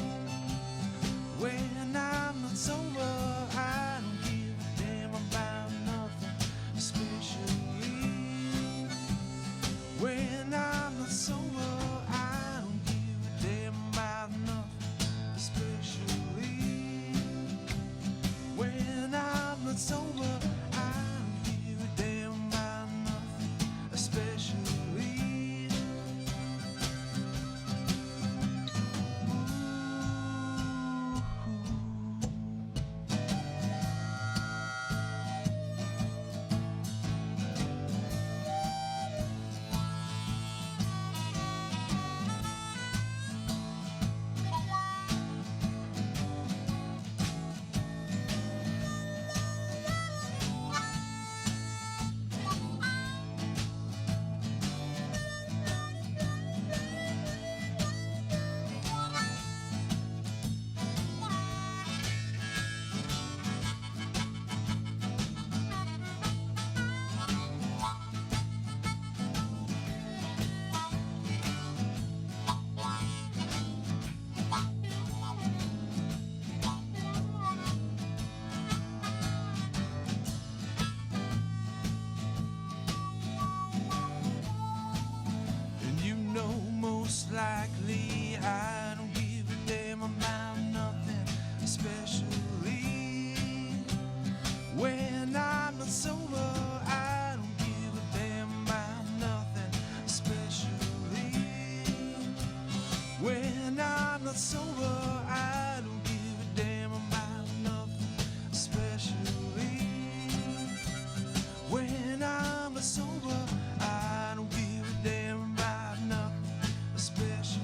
when I'm not sober. I don't give a damn about nothing, especially when I'm not sober. I don't give a damn about nothing, especially when I'm not sober. I don't give a damn about nothing, especially. And you know, most likely I don't give a damn about nothing, especially when I'm not sober. I don't give a damn about nothing, especially when I'm not sober. I don't give a damn about nothing, especially when I'm not sober. I don't give a damn about nothing, especially.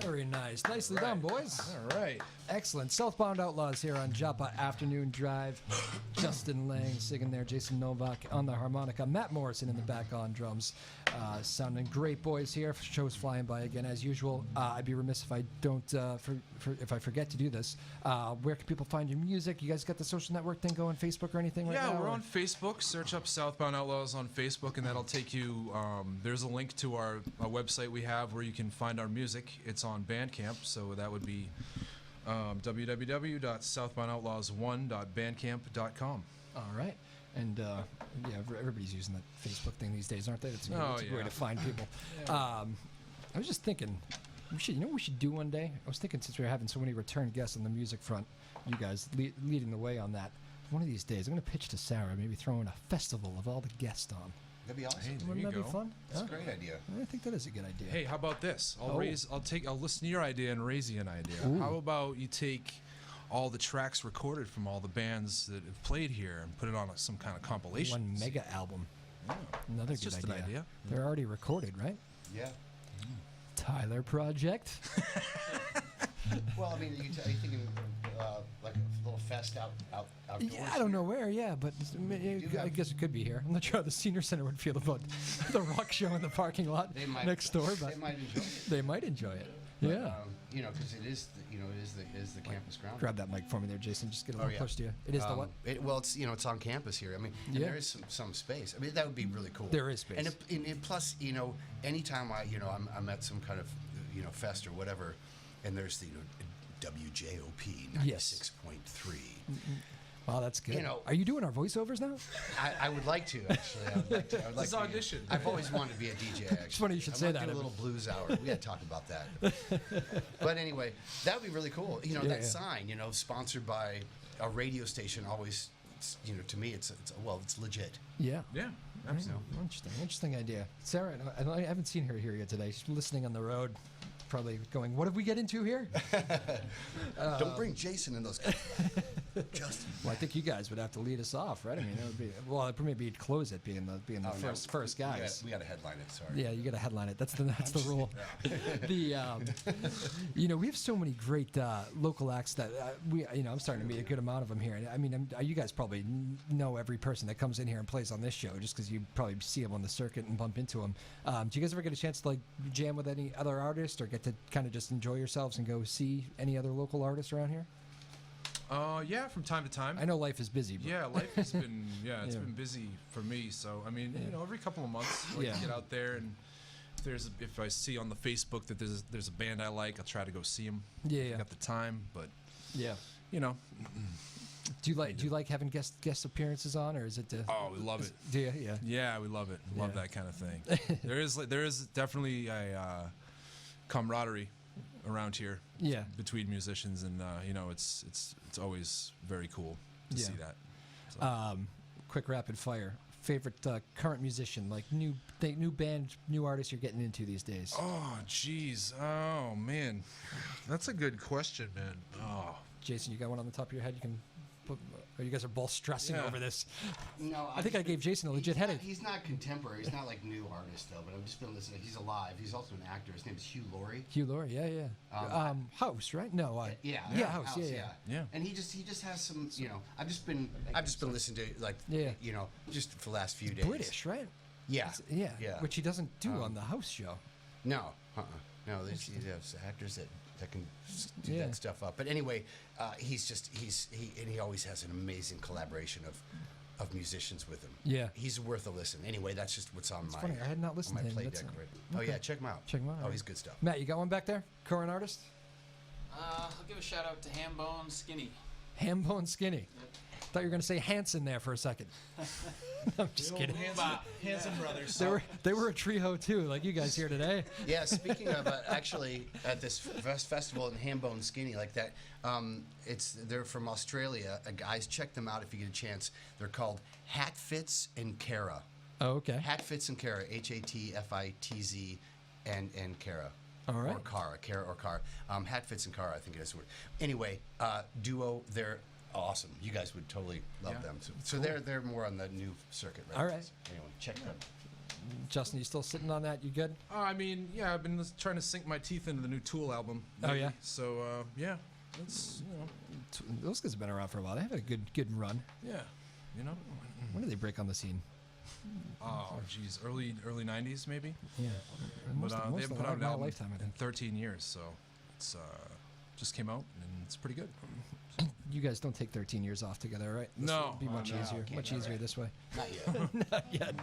Very nice. Nicely done, boys. All right. Excellent. Southbound Outlaws here on Joppa Afternoon Drive. Justin Lang singing there. Jason Novak on the harmonica. Matt Morrison in the back on drums. Sounding great, boys here. Show's flying by again as usual. I'd be remiss if I don't, if I forget to do this. Where can people find your music? You guys got the social network thing going, Facebook or anything right now? Yeah, we're or? on Facebook. Search up Southbound Outlaws on Facebook, and that'll take you. There's a link to our website we have where you can find our music. It's on Bandcamp, so that would be www.southboundoutlaws1.bandcamp.com. All right. And yeah, everybody's using that Facebook thing these days, aren't they? It's a good way to find people. I was just thinking, you know what we should do one day? I was thinking, since we're having so many return guests on the music front, you guys leading the way on that, one of these days I'm going to pitch to Sarah, maybe throwing a festival of all the guests on. That'd be awesome. Hey, there Wouldn't you that go. be fun? That's Huh? a great idea. I think that is a good idea. Hey, how about this? I'll listen to your idea and raise you an idea. Ooh. How about you take all the tracks recorded from all the bands that have played here and put it on some kind of compilation? One mega album. Yeah. Another That's good just idea. an idea. They're already recorded, right? Yeah. Tyler Project. Well, I mean, are you thinking like a little fest outdoors? Yeah, I don't know where, but I guess it could be here. I'm not sure how the senior center would feel about the rock show in the parking lot next door, but they might enjoy it. they might enjoy it. Yeah. You know, because it is the campus ground. Grab that mic for me there, Jason. Just get a little yeah. close to you. It is the what? Well, it's on campus here. I mean, and Yeah. there is some space. I mean, that would be really cool. There is space. And plus, anytime I'm at some kind of fest or whatever, and there's the WJOP 96.3. Wow, that's good. You know, are you doing our voiceovers now? I would like to, actually. I would like to. I would like It's to audition. I've always wanted to be a DJ, actually. It's funny you should say I that. do a little blues hour. We got to talk about that. But anyway, that would be really cool. You know, Yeah, that yeah. sign, you know, sponsored by a radio station always, you know, to me, it's legit. Yeah. Yeah, absolutely. Interesting idea. Sarah, I haven't seen her here yet today. She's listening on the road, probably going, "What did we get into here?" Don't bring Jason in those. Justin. Well, I think you guys would have to lead us off, right? I mean, it would be maybe you'd close it, being the first guys. We got to headline it. Sorry. Yeah, you got to headline it. That's the rule. You know, we have so many great local acts that I'm starting to meet a good amount of them here. And I mean, you guys probably know every person that comes in here and plays on this show, just because you probably see them on the circuit and bump into them. Do you guys ever get a chance to like jam with any other artists, or get to kind of just enjoy yourselves and go see any other local artists around here? Yeah, from time to time. I know life is busy. But Yeah, life has been it's Yeah. been busy for me. So I mean, you know, every couple of months, I like to get out there, and if I see on the Facebook that there's a band I like, I'll try to go see them. Yeah. Got the time, but Yeah. you know, Do you like having guest appearances on, or is it? oh, we love it. Do you? Yeah. Yeah, we love it. Love Yeah. that kind of thing. there is definitely a camaraderie around here. Yeah. Between musicians, and you know, it's always very cool to Yeah. see that. So. Quick rapid fire. Favorite current musician, like new band, new artist you're getting into these days? Oh, jeez. Oh, man. That's a good question, man. Oh. Jason, you got one on the top of your head? You can put. Or you guys are both stressing Yeah. over this. No, I think I gave Jason a legit headache. He's not contemporary. He's not like new artist though. But I've just been listening. He's alive. He's also an actor. His name is Hugh Laurie. Hugh Laurie, yeah. House, right? No, Yeah, House, yeah. Yeah. And he just has some. You know, I've just been listening to like Yeah. you know, just for the last few days. British, right? Yeah. Yeah. Yeah. Which he doesn't do on the House show. No. No. He has actors that can do Yeah. that stuff up. But anyway, he always has an amazing collaboration of musicians with him. Yeah. He's worth a listen. Anyway, that's just what's on my. funny, I had not listened on my to him. play That's deck a- right. okay. Oh yeah, check him out. Check him out, Oh, alright. he's good stuff. Matt, you got one back there? Current artist? I'll give a shout out to Hambone Skinny. Hambone Skinny. Thought you were going to say Hanson there for a second. No, I'm just kidding. Handsome brothers. They were a trio too, like you guys here today. Yeah, speaking of actually at this festival in Hambone Skinny like that, they're from Australia. Guys, check them out if you get a chance. They're called Hatfits and Cara. Oh, okay. Hatfits and Cara, Hatfitz and Cara. All right. Or Cara or Car. Hatfits and Cara, I think it is. Anyway, duo, they're awesome. You guys would totally love them. So they're more on the new circuit right All now. right. Anyway, check them. Justin, you still sitting on that? You good? I mean, yeah, I've been trying to sink my teeth into the new Tool album. Oh, lately. yeah? So, yeah, it's, you know, Those guys have been around for a while. They have a good run. yeah, you know. When did they break on the scene? Oh, geez, early 90s maybe. Yeah. But they haven't put out an my album lifetime, I in think. 13 years, so it's just came out and it's pretty good. You guys don't take 13 years off together, right? This No. would be much no, easier. can't Much do easier that. this way. Not yet. Not yet.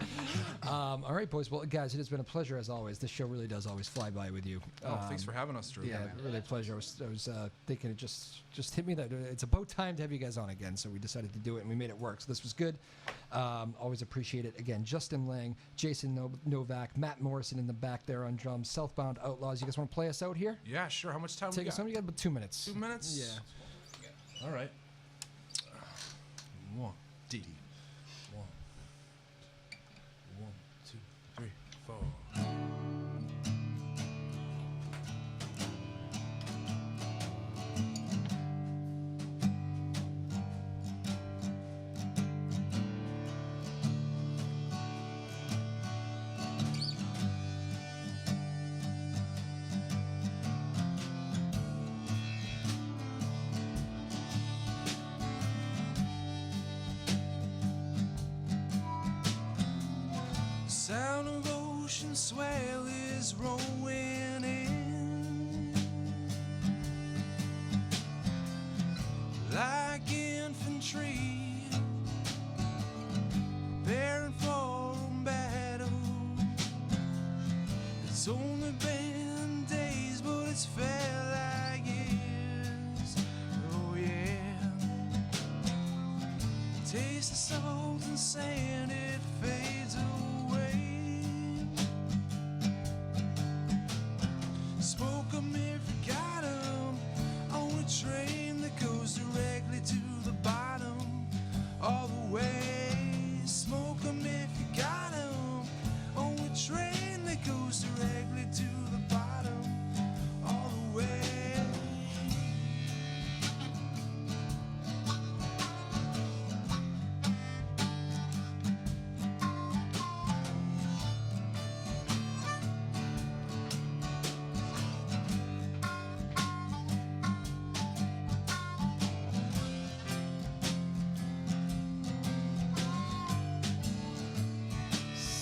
All right, boys. Well, guys, it has been a pleasure as always. This show really does always fly by with you. Oh, thanks for having us, Drew. Yeah, really a pleasure. I was thinking it just hit me that it's about time to have you guys on again, so we decided to do it and we made it work. So this was good. Always appreciate it. Again, Justin Lang, Jason Novak, Matt Morrison in the back there on drums, Southbound Outlaws. You guys want to play us out here? Yeah, sure. How much time we Take got? us home. You got about 2 minutes. 2 minutes? Yeah. All right. One, D. One, 2, 3, 4. Sound of ocean swell is rolling in like infantry preparing for battle. It's only been days, but it's felt like years. Oh yeah.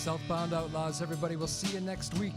Southbound Outlaws. Everybody, we'll see you next week.